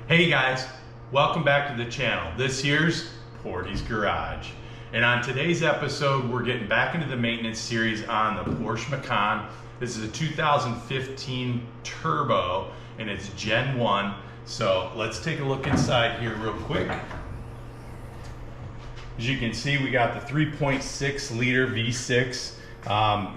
Hey guys, welcome back to the channel. This here's Portie's Garage. And on today's episode, we're getting back into the maintenance series on the Porsche Macan. This is a 2015 Turbo and it's Gen 1. So let's take a look inside here real quick. As you can see, we got the 3.6 liter V6.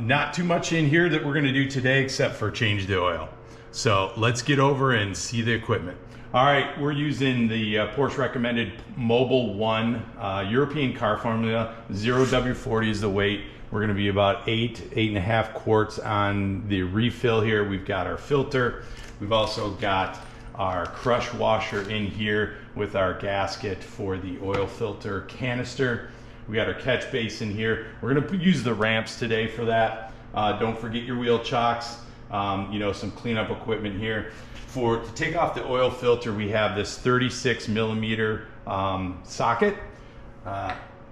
Not too much in here that we're gonna do today except for change the oil. So let's get over and see the equipment. All right, we're using the Porsche recommended Mobile 1 European car formula. 0W40 is the weight. We're gonna be about 8.5 quarts on the refill here. We've got our filter. We've also got our crush washer in here with our gasket for the oil filter canister. We got our catch basin here. We're gonna use the ramps today for that. Don't forget your wheel chocks. Some cleanup equipment here. To take off the oil filter, we have this 36 millimeter socket.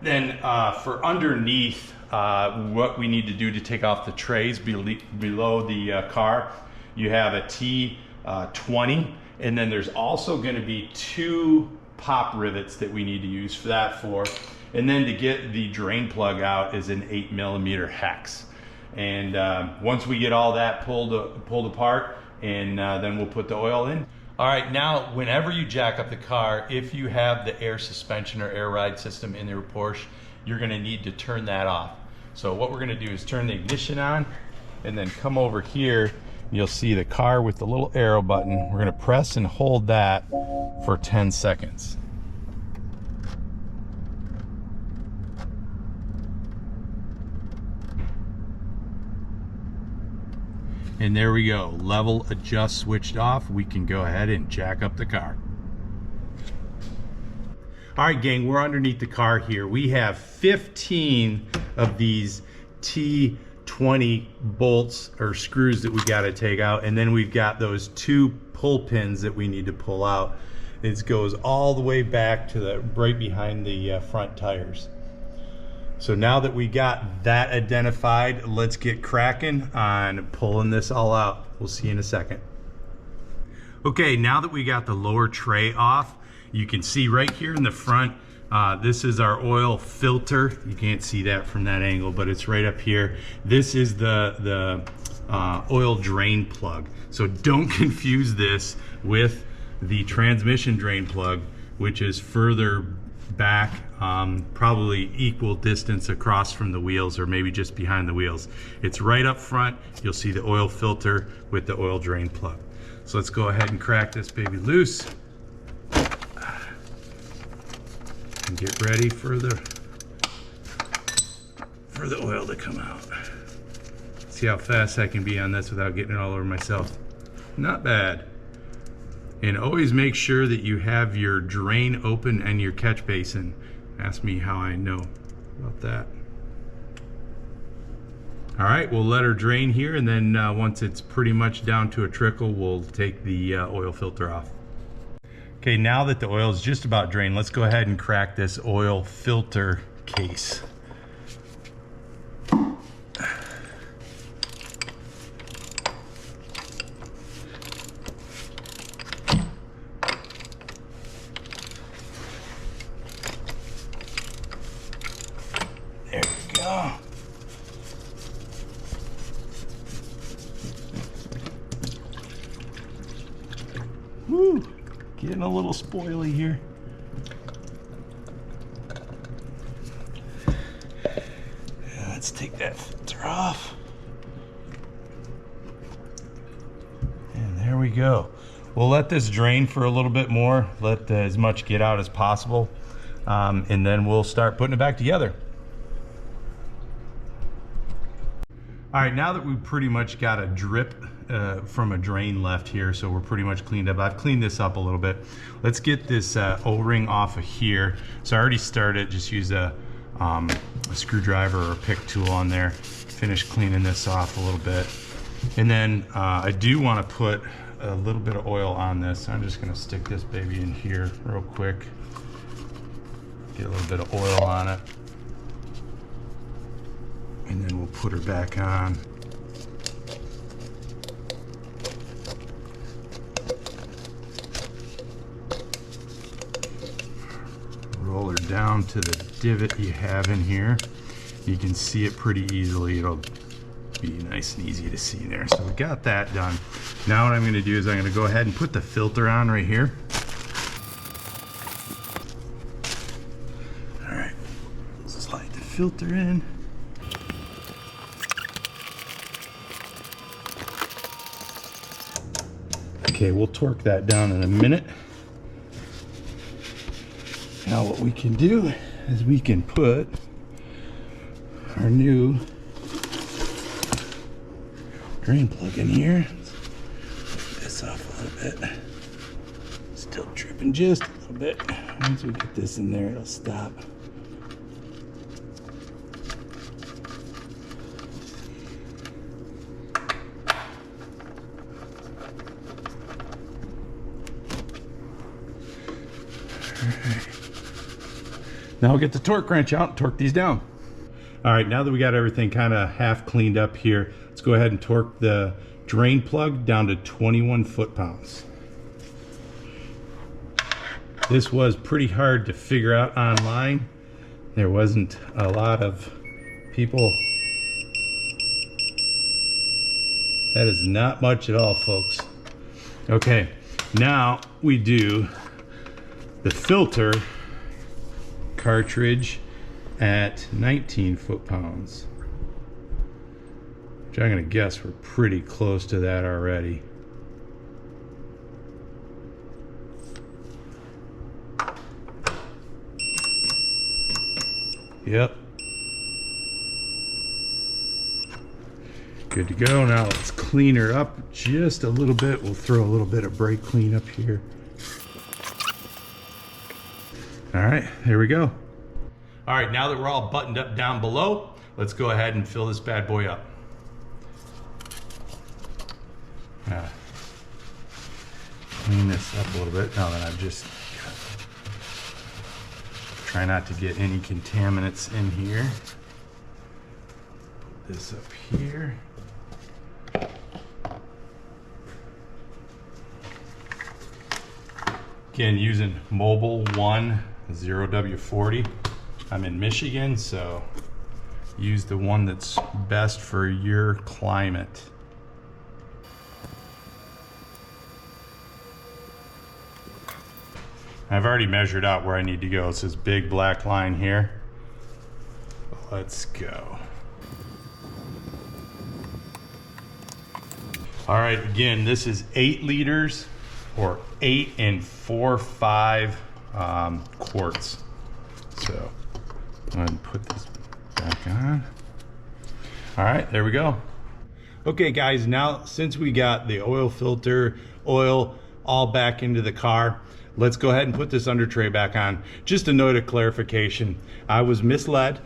Then for underneath, what we need to do to take off the trays below the car, you have a T20, and then there's also going to be 2 pop rivets that we need to use for that. And then to get the drain plug out is an 8 millimeter hex. And once we get all that pulled apart, and then we'll put the oil in. All right, now whenever you jack up the car, if you have the air suspension or air ride system in your Porsche, you're gonna need to turn that off. So what we're gonna do is turn the ignition on and then come over here. You'll see the car with the little arrow button. We're gonna press and hold that for 10 seconds. And there we go, level adjust switched off. We can go ahead and jack up the car. All right, gang, we're underneath the car here. We have 15 of these T20 bolts or screws that we gotta take out. And then we've got those 2 pull pins that we need to pull out. It goes all the way back to right behind the front tires. So now that we got that identified, let's get cracking on pulling this all out. We'll see you in a second. Okay, now that we got the lower tray off, you can see right here in the front, this is our oil filter. You can't see that from that angle, but it's right up here. This is the oil drain plug. So don't confuse this with the transmission drain plug, which is further back, probably equal distance across from the wheels or maybe just behind the wheels. It's right up front. You'll see the oil filter with the oil drain plug. So let's go ahead and crack this baby loose and get ready for the oil to come out. See how fast I can be on this without getting it all over myself. Not bad. And always make sure that you have your drain open and your catch basin. Ask me how I know about that. All right, we'll let her drain here, and then once it's pretty much down to a trickle, we'll take the oil filter off. Okay, now that the oil is just about drained, let's go ahead and crack this oil filter case. There we go. Woo! Getting a little spoily here. Let's take that filter off. And there we go. We'll let this drain for a little bit more, let as much get out as possible, and then we'll start putting it back together. All right, now that we've pretty much got a drip from a drain left here, so we're pretty much cleaned up. I've cleaned this up a little bit. Let's get this O-ring off of here. So I already started, just use a screwdriver or a pick tool on there. Finish cleaning this off a little bit. And then I do want to put a little bit of oil on this. I'm just gonna stick this baby in here real quick. Get a little bit of oil on it. And then we'll put her back on. down to the divot you have in here. You can see it pretty easily. It'll be nice and easy to see there. So we got that done. Now what I'm going to do is I'm going to go ahead and put the filter on right here. All right, slide the filter in. Okay, we'll torque that down in a minute. Now what we can do is we can put our new drain plug in here. Lift this off a little bit. Still dripping just a little bit. Once we get this in there, it'll stop. Now we'll get the torque wrench out and torque these down. All right, now that we got everything kind of half cleaned up here, let's go ahead and torque the drain plug down to 21 foot-pounds. This was pretty hard to figure out online. There wasn't a lot of people. That is not much at all, folks. Okay, now we do the filter cartridge at 19 foot-pounds, which I'm gonna guess we're pretty close to that already. Yep. Good to go. Now let's clean her up just a little bit. We'll throw a little bit of brake clean up here. All right, there we go. All right, now that we're all buttoned up down below, let's go ahead and fill this bad boy up. Clean this up a little bit now that I've just try not to get any contaminants in here. Put this up here. Again, using Mobile 1 0W40. I'm in Michigan, so use the one that's best for your climate. I've already measured out where I need to go. It's this big black line here. Let's go. All right, again, this is 8 liters or 8 4/5 quarts. So I'm going to put this back on. All right, there we go. Okay guys, now since we got the oil filter, oil all back into the car, let's go ahead and put this under tray back on. Just a note of clarification, I was misled.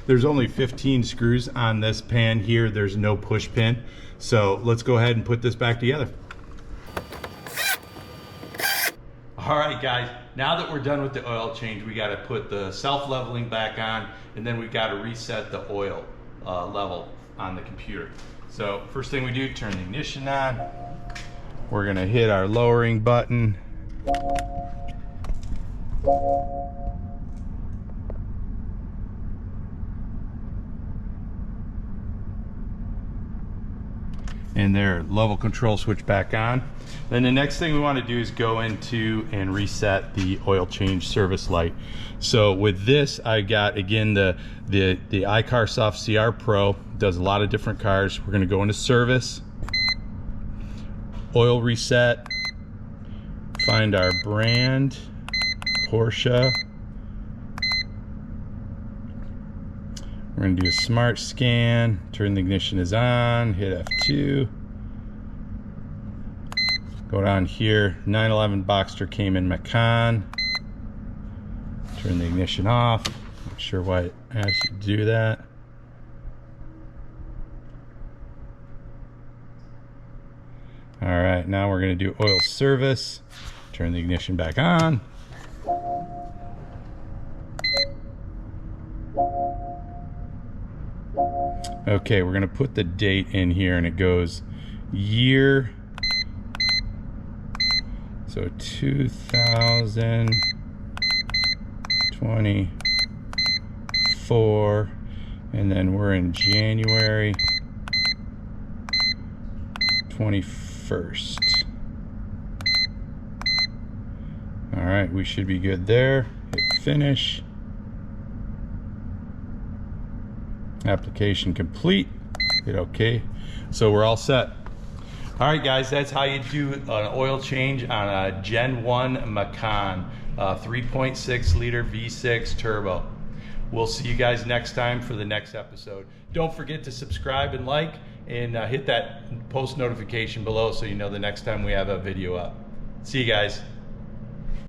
There's only 15 screws on this pan here. There's no push pin. So let's go ahead and put this back together. All right guys, now that we're done with the oil change, we got to put the self-leveling back on, and then we've got to reset the oil level on the computer. So first thing we do, turn the ignition on. We're gonna hit our lowering button. And there, level control switch back on. Then the next thing we want to do is go into and reset the oil change service light. So with this, I got, again, the iCarSoft CR Pro. Does a lot of different cars. We're going to go into service, oil reset, find our brand, Porsche. We're going to do a smart scan, turn the ignition is on, hit F2. Go down here, 911 Boxster Cayman Macan. Turn the ignition off. Not sure why it asks you to do that. All right, now we're going to do oil service. Turn the ignition back on. Okay, we're going to put the date in here, and it goes year. So 2020. 24, and then we're in January 21st. All right, we should be good there. Hit finish. Application complete. Hit OK. So we're all set. All right, guys, that's how you do an oil change on a Gen 1 Macan 3.6 liter V6 turbo. We'll see you guys next time for the next episode. Don't forget to subscribe and like, and hit that post notification below so you know the next time we have a video up. See you guys.